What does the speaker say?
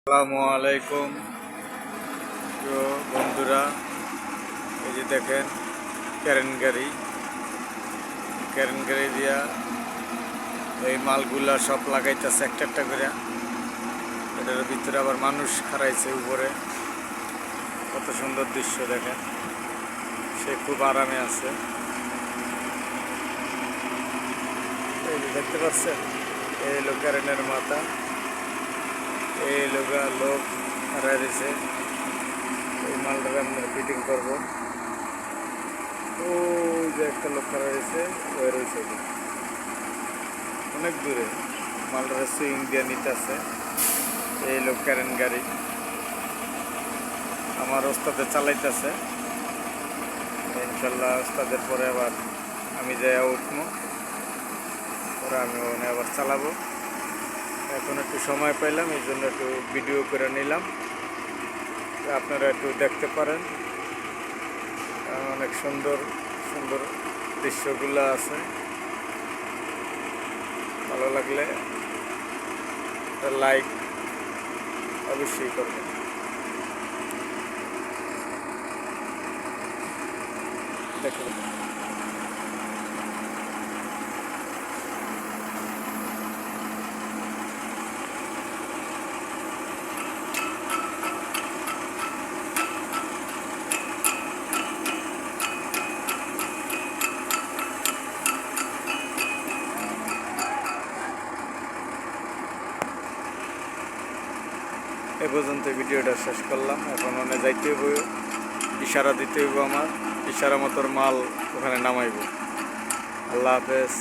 আসসালামু আলাইকুম প্রিয় বন্ধুরা, এই যে দেখেন ক্যারেন গাড়ি দিয়া এই মালগুলা সব লাগাইতেছে একটা একটা করে। এটার ভিতরে আবার মানুষ খাড়াইছে উপরে। কত সুন্দর দৃশ্য দেখেন, সে খুব আরামে আছে। এই যে দেখতে পাচ্ছেন, এই হলো ক্যারেনের মাথা। এই লোক খাড়াই দিছে, এই মালটাকে আমরা ফিটিং করবো। ওই যে একটা লোক খাড়া রয়েছে, ওই রয়েছে অনেক দূরে। মালটারে সুইং দিয়ে নিতেছে এই লোক ক্যারেন গাড়ি। আমার ওস্তাদে চালাইতেছে, ইনশাল্লাহ ওস্তাদের পরে আবার আমি যাই উঠবো, পরে আমি ওখানে আবার চালাবো। এখন একটু সময় পাইলাম, এই জন্য একটু ভিডিও করে নিলাম, আপনারা একটু দেখতে পারেন। অনেক সুন্দর সুন্দর দৃশ্যগুলো আছে। ভালো লাগলে লাইক অবশ্যই করবেন। দেখুন, এ পর্যন্ত ভিডিওটা শেষ করলাম। এখন ওখানে যাইতে হইব, ইশারা দিতে হইব, আমার ইশারা মতোর মাল ওখানে নামাইব। আল্লাহ হাফেজ।